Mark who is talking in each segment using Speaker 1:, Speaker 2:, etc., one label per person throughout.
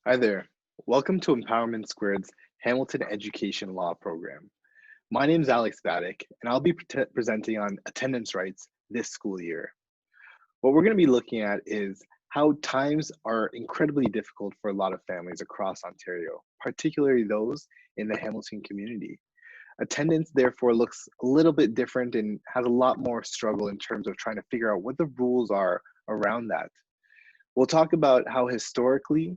Speaker 1: Hi there. Welcome to Empowerment Squared's Hamilton Education Law Program. My name is Alex Baddick, and I'll be presenting on attendance rights this school year. What we're going to be looking at is how times are incredibly difficult for a lot of families across Ontario, particularly those in the Hamilton community. Attendance, therefore, looks a little bit different and has a lot more struggle in terms of trying to figure out what the rules are around that. We'll talk about how historically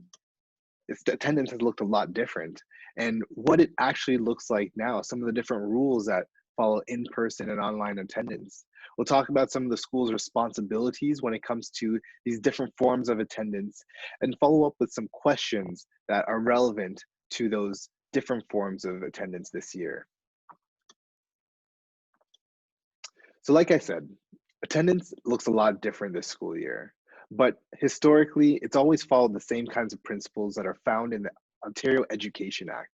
Speaker 1: its attendance has looked a lot different and what it actually looks like now, some of the different rules that follow in-person and online attendance. We'll talk about some of the school's responsibilities when it comes to these different forms of attendance and follow up with some questions that are relevant to those different forms of attendance this year. So like I said, attendance looks a lot different this school year, but historically, it's always followed the same kinds of principles that are found in the Ontario Education Act.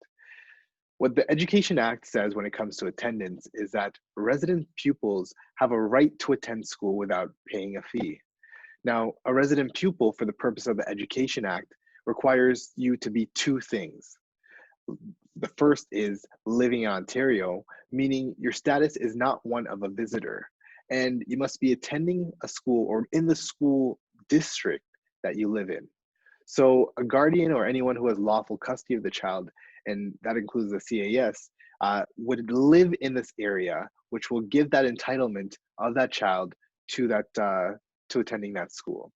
Speaker 1: What the Education Act says when it comes to attendance is that resident pupils have a right to attend school without paying a fee. Now, a resident pupil, for the purpose of the Education Act, requires you to be two things. The first is living in Ontario, meaning your status is not one of a visitor, and you must be attending a school or in the school district that you live in. So a guardian or anyone who has lawful custody of the child, and that includes the CAS, would live in this area, which will give that entitlement of that child to to attending that school.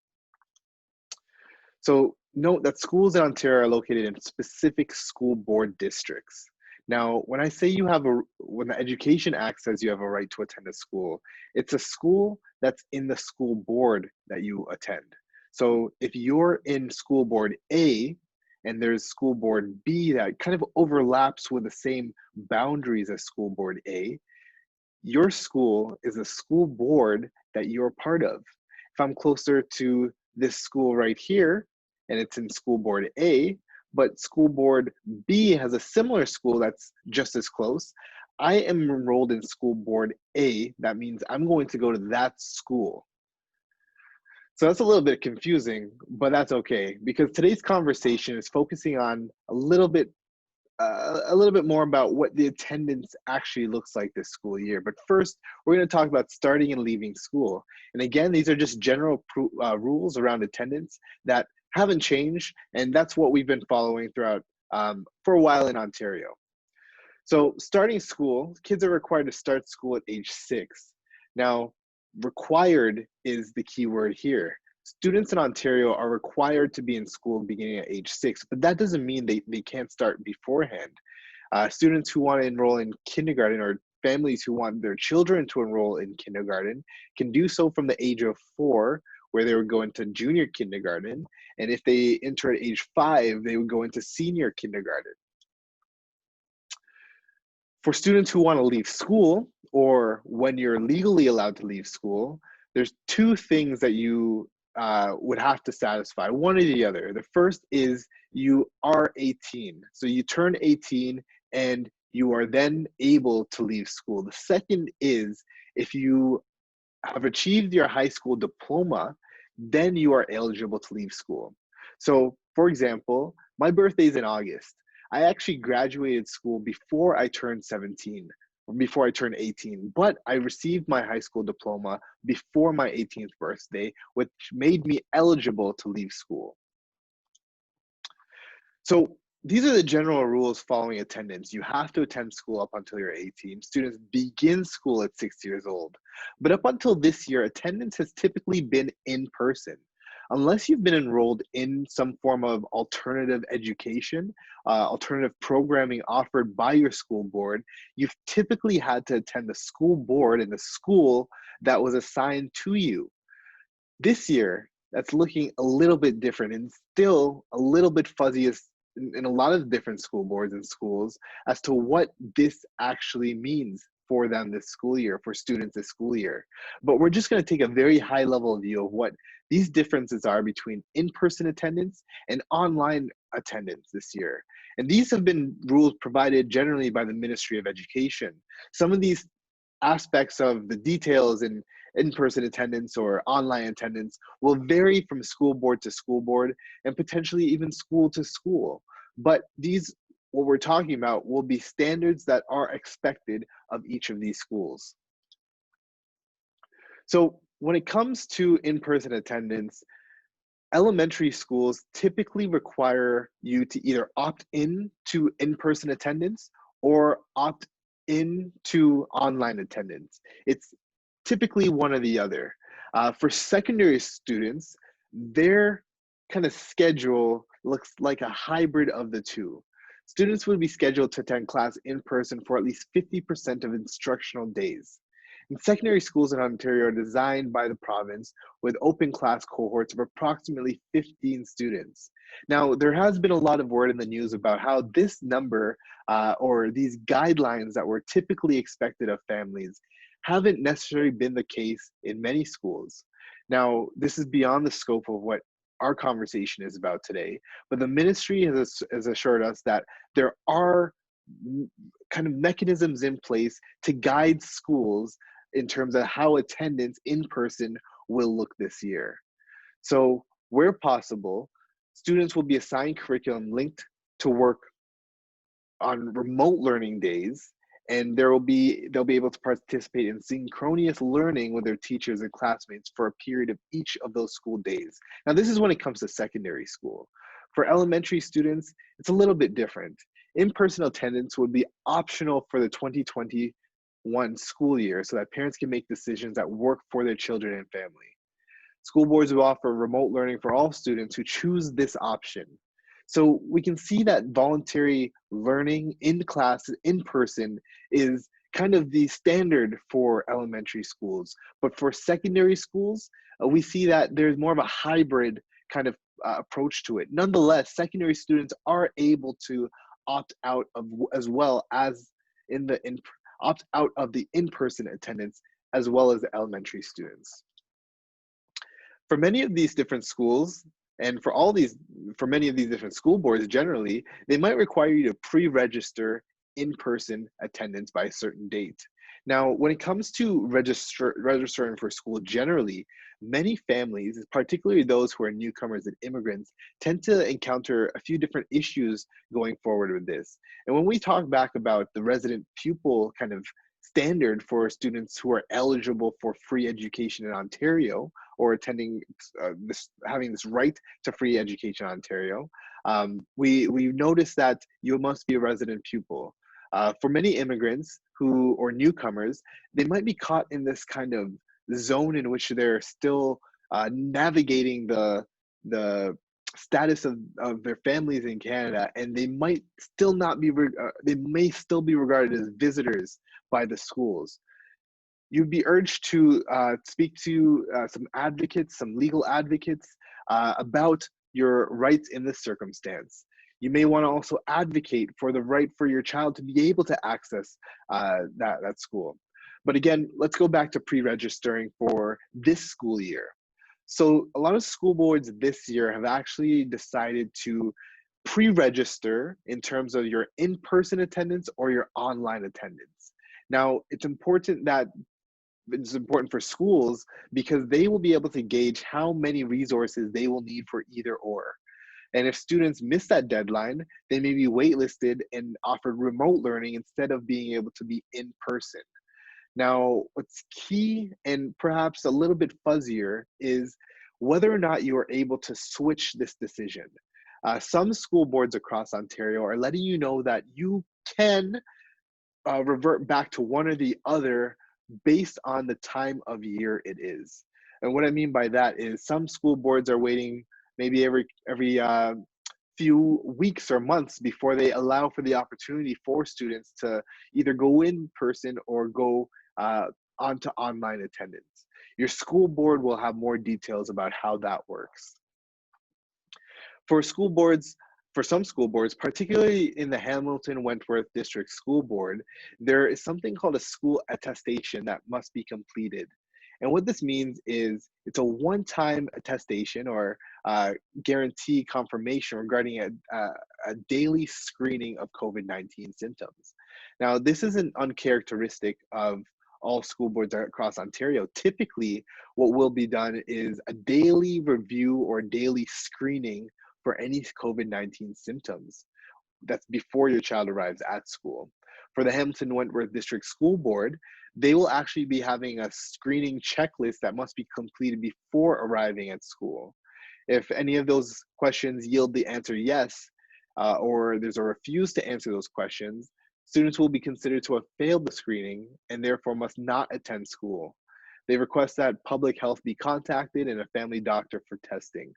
Speaker 1: So note that schools in Ontario are located in specific school board districts. Now, when I say when the Education Act says you have a right to attend a school, it's a school that's in the school board that you attend. So if you're in school board A and there's school board B that kind of overlaps with the same boundaries as school board A, your school is a school board that you're part of. If I'm closer to this school right here, and it's in school board A, but school board B has a similar school that's just as close, I am enrolled in school board A. That means I'm going to go to that school. So that's a little bit confusing, but that's okay, because today's conversation is focusing on a little bit more about what the attendance actually looks like this school year. But first, we're going to talk about starting and leaving school. And again, these are just general rules around attendance that haven't changed, and that's what we've been following throughout for a while in Ontario. So starting school, kids are required to start school at age 6. Now, required is the key word here. Students in Ontario are required to be in school beginning at age 6, but that doesn't mean they can't start beforehand. Students who want to enroll in kindergarten or families who want their children to enroll in kindergarten can do so from the age of 4, where they would go into junior kindergarten. And if they enter at age 5, they would go into senior kindergarten. For students who want to leave school, or when you're legally allowed to leave school, there's two things that you would have to satisfy, one or the other. The first is you are 18. So you turn 18 and you are then able to leave school. The second is if you have achieved your high school diploma, then you are eligible to leave school. So for example, my birthday is in August. I actually graduated school before I turned 17, or before I turned 18, but I received my high school diploma before my 18th birthday, which made me eligible to leave school. So these are the general rules following attendance. You have to attend school up until you're 18. Students begin school at 6 years old. But up until this year, attendance has typically been in person. Unless you've been enrolled in some form of alternative education, alternative programming offered by your school board, you've typically had to attend the school board in the school that was assigned to you. This year, that's looking a little bit different and still a little bit fuzzy in a lot of different school boards and schools as to what this actually means for them this school year, for students this school year. But we're just going to take a very high level view of what these differences are between in-person attendance and online attendance this year. And these have been rules provided generally by the Ministry of Education. Some of these aspects of the details and in-person attendance or online attendance will vary from school board to school board and potentially even school to school. But these, what we're talking about, will be standards that are expected of each of these schools. So when it comes to in-person attendance, elementary schools typically require you to either opt in to in-person attendance or opt in to online attendance. It's typically one or the other. For secondary students, their kind of schedule looks like a hybrid of the two. Students would be scheduled to attend class in person for at least 50% of instructional days. And secondary schools in Ontario are designed by the province with open class cohorts of approximately 15 students. Now, there has been a lot of word in the news about how this number or these guidelines that were typically expected of families haven't necessarily been the case in many schools. Now, this is beyond the scope of what our conversation is about today, but the ministry has assured us that there are kind of mechanisms in place to guide schools in terms of how attendance in person will look this year. So where possible, students will be assigned curriculum linked to work on remote learning days, and they'll be able to participate in synchronous learning with their teachers and classmates for a period of each of those school days. Now, this is when it comes to secondary school. For elementary students, it's a little bit different. In-person attendance would be optional for the 2021 school year so that parents can make decisions that work for their children and family. School boards will offer remote learning for all students who choose this option. So we can see that voluntary learning in class, in person, is kind of the standard for elementary schools. But for secondary schools, we see that there's more of a hybrid kind of approach to it. Nonetheless, secondary students are able to opt out of, as well as opt out of the in-person attendance, as well as the elementary students. For many of these different schools, and for many of these different school boards generally, they might require you to pre-register in-person attendance by a certain date. Now, when it comes to registering for school generally, many families, particularly those who are newcomers and immigrants, tend to encounter a few different issues going forward with this. And when we talk back about the resident pupil kind of standard for students who are eligible for free education in Ontario, or attending having this right to free education in Ontario, we noticed that you must be a resident pupil. For many immigrants or newcomers, they might be caught in this kind of zone in which they're still navigating the status of their families in Canada, and they might still not be they may still be regarded as visitors by the schools. You'd be urged to speak to some advocates, some legal advocates about your rights in this circumstance. You may want to also advocate for the right for your child to be able to access that school. But again, let's go back to pre-registering for this school year. So a lot of school boards this year have actually decided to pre-register in terms of your in-person attendance or your online attendance. Now, it's important for schools because they will be able to gauge how many resources they will need for either or. And if students miss that deadline, they may be waitlisted and offered remote learning instead of being able to be in person. Now, what's key and perhaps a little bit fuzzier is whether or not you are able to switch this decision. Some school boards across Ontario are letting you know that you can revert back to one or the other based on the time of year it is. And what I mean by that is some school boards are waiting maybe every few weeks or months before they allow for the opportunity for students to either go in person or go onto online attendance. Your school board will have more details about how that works. For some school boards, particularly in the Hamilton Wentworth District School Board, there is something called a school attestation that must be completed. And what this means is it's a one-time attestation or guarantee confirmation regarding a daily screening of COVID-19 symptoms. Now, this isn't uncharacteristic of all school boards across Ontario, typically what will be done is a daily review or daily screening for any COVID-19 symptoms. That's before your child arrives at school. For the Hamilton Wentworth District School Board, they will actually be having a screening checklist that must be completed before arriving at school. If any of those questions yield the answer yes, or there's a refuse to answer those questions, students will be considered to have failed the screening and therefore must not attend school. They request that public health be contacted and a family doctor for testing.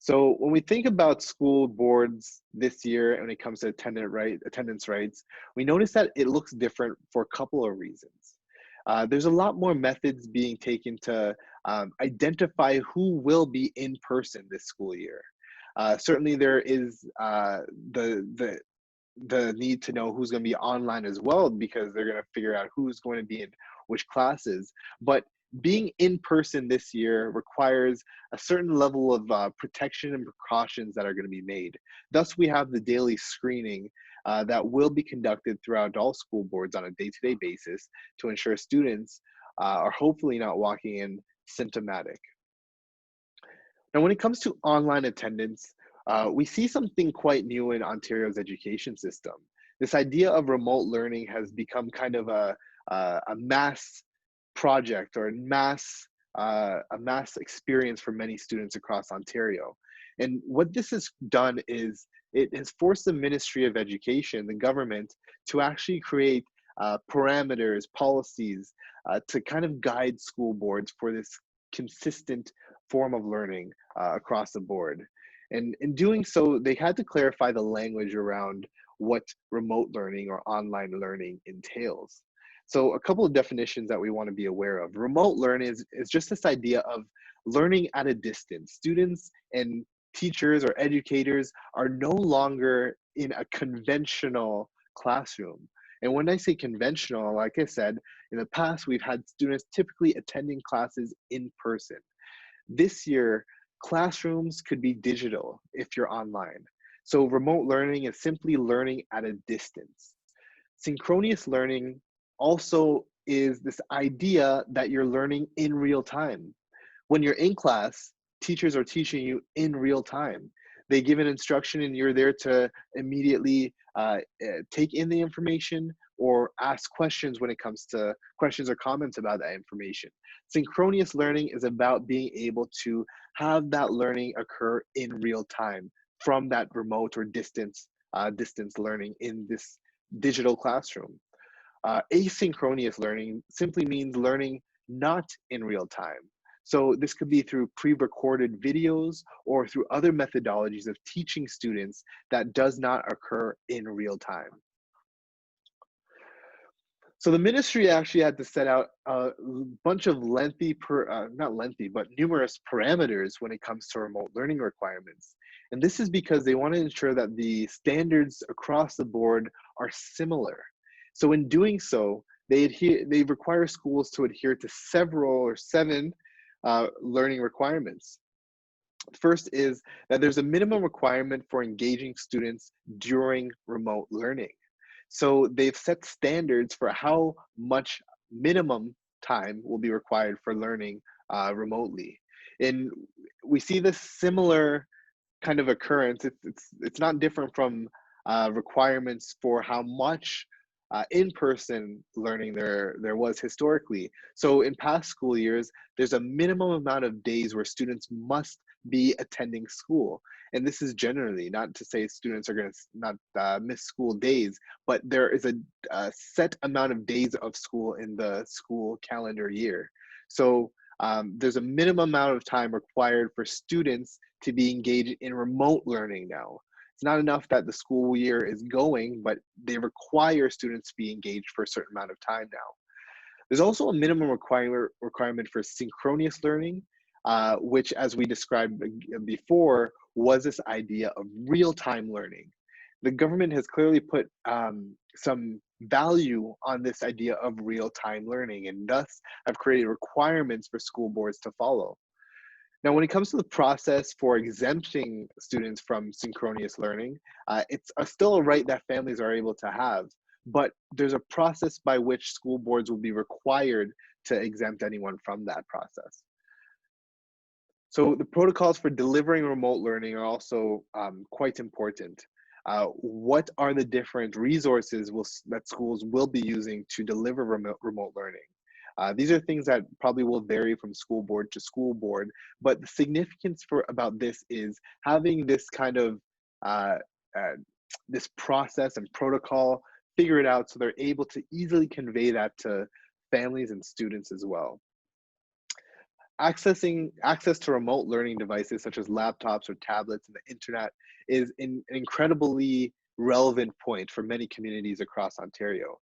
Speaker 1: So when we think about school boards this year, and when it comes to attendance rights, we notice that it looks different for a couple of reasons. There's a lot more methods being taken to identify who will be in person this school year. Certainly, there is the need to know who's going to be online as well, because they're going to figure out who's going to be in which classes. But being in person this year requires a certain level of protection and precautions that are going to be made. Thus, we have the daily screening that will be conducted throughout all school boards on a day-to-day basis to ensure students are hopefully not walking in symptomatic. Now, when it comes to online attendance, we see something quite new in Ontario's education system. This idea of remote learning has become kind of a mass project or a mass experience for many students across Ontario. And what this has done is it has forced the Ministry of Education, the government, to actually create parameters, policies to kind of guide school boards for this consistent form of learning across the board. And in doing so, they had to clarify the language around what remote learning or online learning entails. So a couple of definitions that we want to be aware of. Remote learning is just this idea of learning at a distance. Students and teachers or educators are no longer in a conventional classroom. And when I say conventional, like I said, in the past, we've had students typically attending classes in person. This year, classrooms could be digital if you're online. So remote learning is simply learning at a distance. Synchronous learning also is this idea that you're learning in real time. When you're in class, teachers are teaching you in real time. They give an instruction and you're there to immediately take in the information or ask questions when it comes to questions or comments about that information. Synchronous learning is about being able to have that learning occur in real time from that remote or distance learning in this digital classroom. Asynchronous learning simply means learning not in real time. So this could be through pre-recorded videos or through other methodologies of teaching students that does not occur in real time. So the ministry actually had to set out a bunch of not lengthy, but numerous parameters when it comes to remote learning requirements. And this is because they want to ensure that the standards across the board are similar. So in doing so, they require schools to adhere to seven learning requirements. First is that there's a minimum requirement for engaging students during remote learning. So they've set standards for how much minimum time will be required for learning remotely. And we see this similar kind of occurrence. It's not different from requirements for how much in-person learning there was historically. So in past school years, there's a minimum amount of days where students must be attending school. And this is generally not to say students are going to not miss school days, but there is a set amount of days of school in the school calendar year. So there's a minimum amount of time required for students to be engaged in remote learning now. It's not enough that the school year is going, but they require students to be engaged for a certain amount of time now. There's also a minimum requirement for synchronous learning, which, as we described before, was this idea of real-time learning. The government has clearly put some value on this idea of real-time learning, and thus have created requirements for school boards to follow. Now, when it comes to the process for exempting students from synchronous learning, it's still a right that families are able to have. but there's a process by which school boards will be required to exempt anyone from that process. So the protocols for delivering remote learning are also quite important. What are the different resources that schools will be using to deliver remote learning? These are things that probably will vary from school board to school board, but the significance for about this is having this kind of uh, uh, this process and protocol figured out so they're able to easily convey that to families and students as well. Access to remote learning devices such as laptops or tablets and the internet is an incredibly relevant point for many communities across Ontario.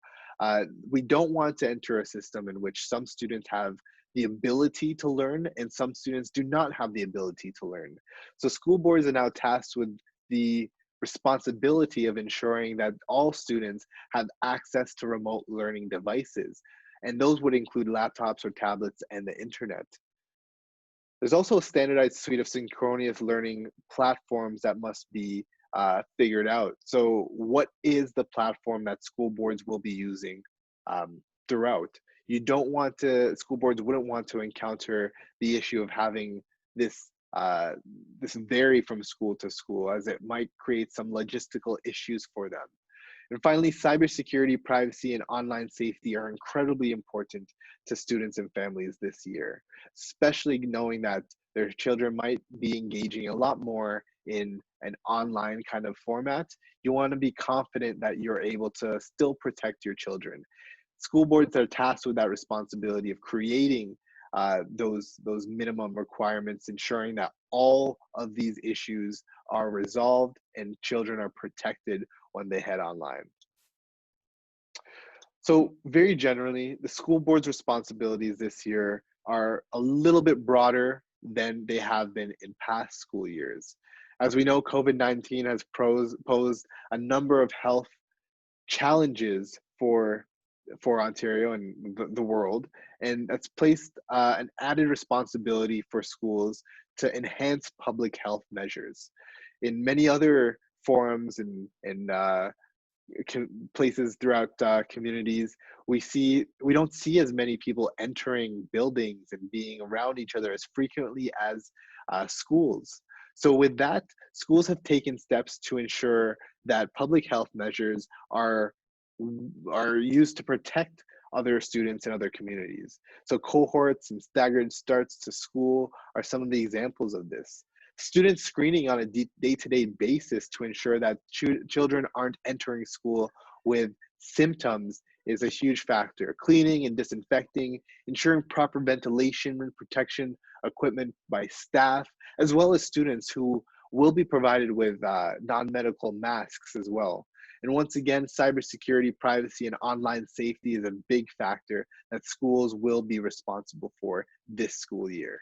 Speaker 1: We don't want to enter a system in which some students have the ability to learn and some students do not have the ability to learn. So school boards are now tasked with the responsibility of ensuring that all students have access to remote learning devices. And those would include laptops or tablets and the internet. There's also a standardized suite of synchronous learning platforms that must be figured out. So what is the platform that school boards will be using throughout? You don't want to, school boards wouldn't want to encounter the issue of having this this vary from school to school, as it might create some logistical issues for them. And finally, cybersecurity, privacy, and online safety are incredibly important to students and families this year, especially knowing that their children might be engaging a lot more in an online kind of format. You want to be confident that you're able to still protect your children. School boards are tasked with that responsibility of creating those minimum requirements, ensuring that all of these issues are resolved and children are protected when they head online. So very generally, the school board's responsibilities this year are a little bit broader than they have been in past school years. As we know, COVID-19 has posed a number of health challenges for Ontario and the world, and that's placed an added responsibility for schools to enhance public health measures. In many other forums and places throughout communities, we don't see as many people entering buildings and being around each other as frequently as schools. So with that, schools have taken steps to ensure that public health measures are used to protect other students in other communities. So cohorts and staggered starts to school are some of the examples of this. Student screening on a day-to-day basis to ensure that children aren't entering school with symptoms is a huge factor. Cleaning and disinfecting, ensuring proper ventilation and protection equipment by staff, as well as students who will be provided with non-medical masks as well. And once again, cybersecurity, privacy, and online safety is a big factor that schools will be responsible for this school year.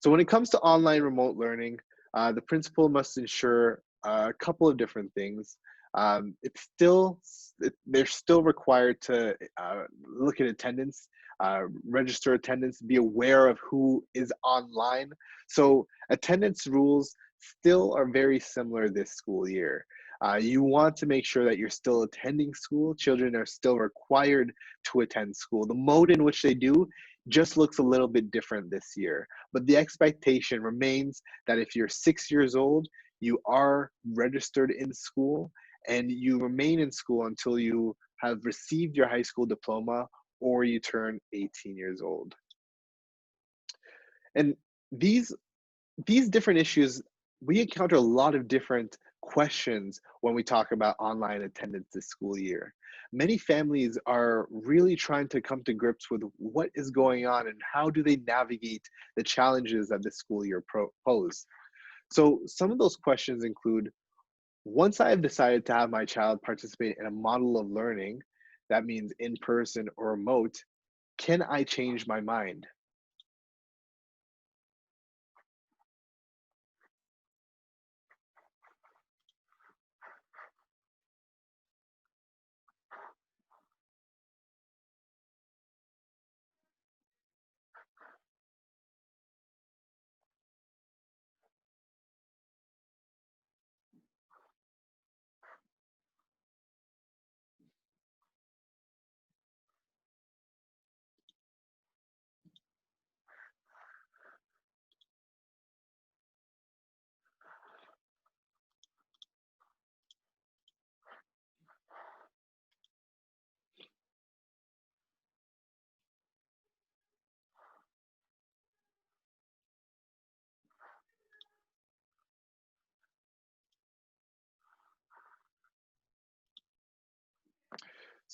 Speaker 1: So when it comes to online remote learning, the principal must ensure a couple of different things. They're still required to look at attendance, register attendance, be aware of who is online. So attendance rules still are very similar this school year. You want to make sure that you're still attending school. Children are still required to attend school. The mode in which they do just looks a little bit different this year. But the expectation remains that if you're 6 years old, you are registered in school and you remain in school until you have received your high school diploma or you turn 18 years old. And these these different issues, we encounter a lot of different questions when we talk about online attendance this school year. Many families are really trying to come to grips with what is going on and how do they navigate the challenges that this school year pose. So some of those questions include, once I have decided to have my child participate in a model of learning, that means in person or remote, can I change my mind?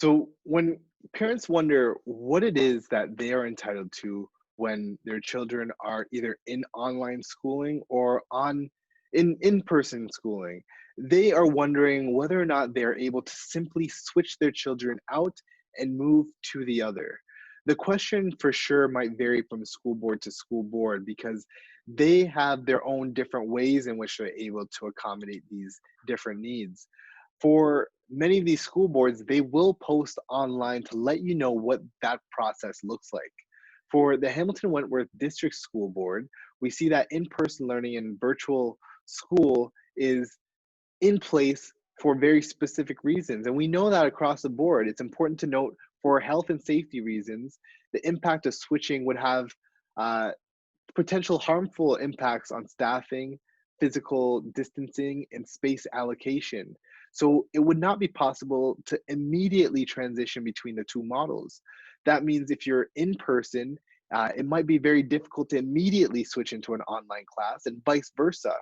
Speaker 1: So when parents wonder what it is that they are entitled to when their children are either in online schooling or in-person schooling, they are wondering whether or not they are able to simply switch their children out and move to the other. The question for sure might vary from school board to school board because they have their own different ways in which they're able to accommodate these different needs. For many of these school boards, they will post online to let you know what that process looks like. For the Hamilton Wentworth District School Board, we see that in-person learning and virtual school is in place for very specific reasons. And we know that across the board. It's important to note for health and safety reasons, the impact of switching would have uh, potential harmful impacts on staffing, physical distancing, and space allocation. So it would not be possible to immediately transition between the two models. That means if you're in person, it might be very difficult to immediately switch into an online class and vice versa.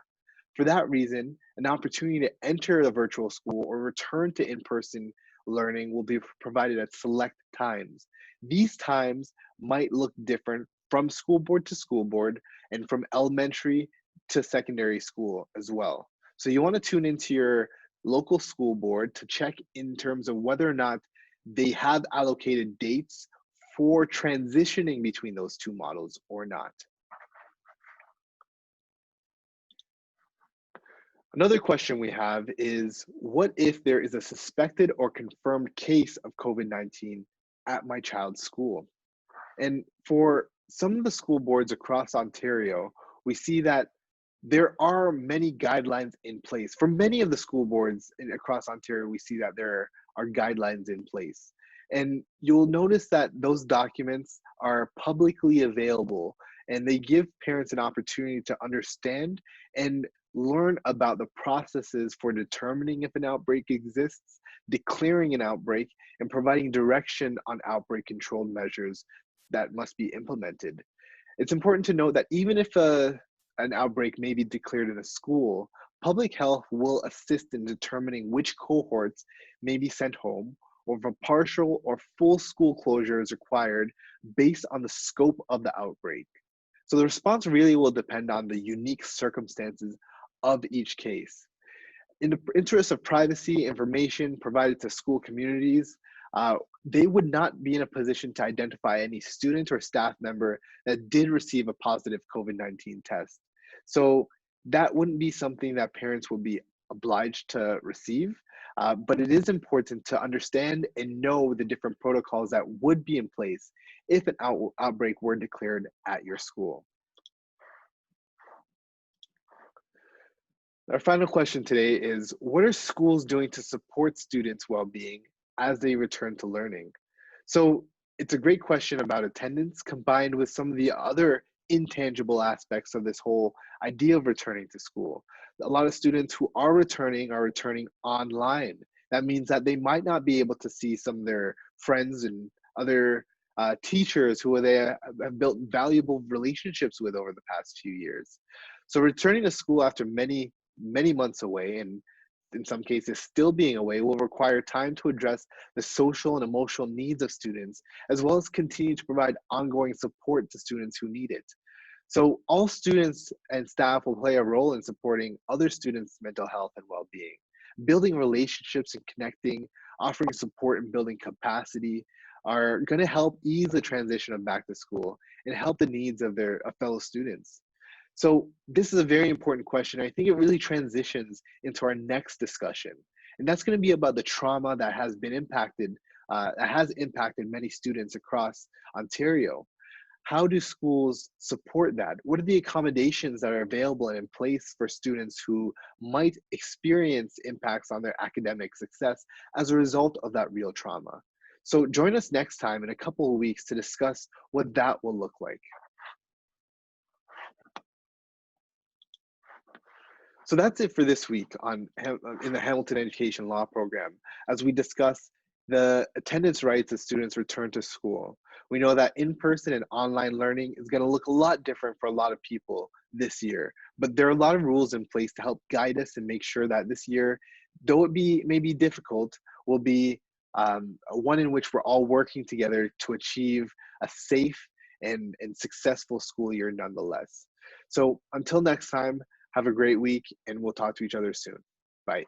Speaker 1: For that reason, an opportunity to enter a virtual school or return to in-person learning will be provided at select times. These times might look different from school board to school board and from elementary to secondary school as well. So you want to tune into your local school board to check in terms of whether or not they have allocated dates for transitioning between those two models or not. Another question we have is, what if there is a suspected or confirmed case of COVID-19 at my child's school? And for some of the school boards across Ontario, we see that there are many guidelines in place. For many of the school boards across Ontario, we see that there are guidelines in place. And you'll notice that those documents are publicly available and they give parents an opportunity to understand and learn about the processes for determining if an outbreak exists, declaring an outbreak, and providing direction on outbreak control measures that must be implemented. It's important to note that even if an outbreak may be declared in a school, public health will assist in determining which cohorts may be sent home or if a partial or full school closure is required based on the scope of the outbreak. So the response really will depend on the unique circumstances of each case. In the interest of privacy information provided to school communities, they would not be in a position to identify any student or staff member that did receive a positive COVID-19 test. So that wouldn't be something that parents will be obliged to receive, but it is important to understand and know the different protocols that would be in place if an outbreak were declared at your school. Our final question today is, what are schools doing to support students' well-being as they return to learning? So it's a great question about attendance combined with some of the other intangible aspects of this whole idea of returning to school. A lot of students who are returning online. That means that they might not be able to see some of their friends and other teachers who they have built valuable relationships with over the past few years. So returning to school after many months away, and in some cases still being away, will require time to address the social and emotional needs of students, as well as continue to provide ongoing support to students who need it. So all students and staff will play a role in supporting other students' mental health and well-being, building relationships and connecting, offering support and building capacity are going to help ease the transition of back to school and help the needs of their fellow students. So this is a very important question. I think it really transitions into our next discussion. And that's going to be about the trauma that has been impacted, that has impacted many students across Ontario. How do schools support that? What are the accommodations that are available and in place for students who might experience impacts on their academic success as a result of that real trauma? So join us next time in a couple of weeks to discuss what that will look like. So that's it for this week in the Hamilton Education Law Program, as we discuss the attendance rights as students return to school. We know that in-person and online learning is going to look a lot different for a lot of people this year, but there are a lot of rules in place to help guide us and make sure that this year, though it may be difficult, will be one in which we're all working together to achieve a safe and successful school year nonetheless. So until next time, have a great week, and we'll talk to each other soon. Bye.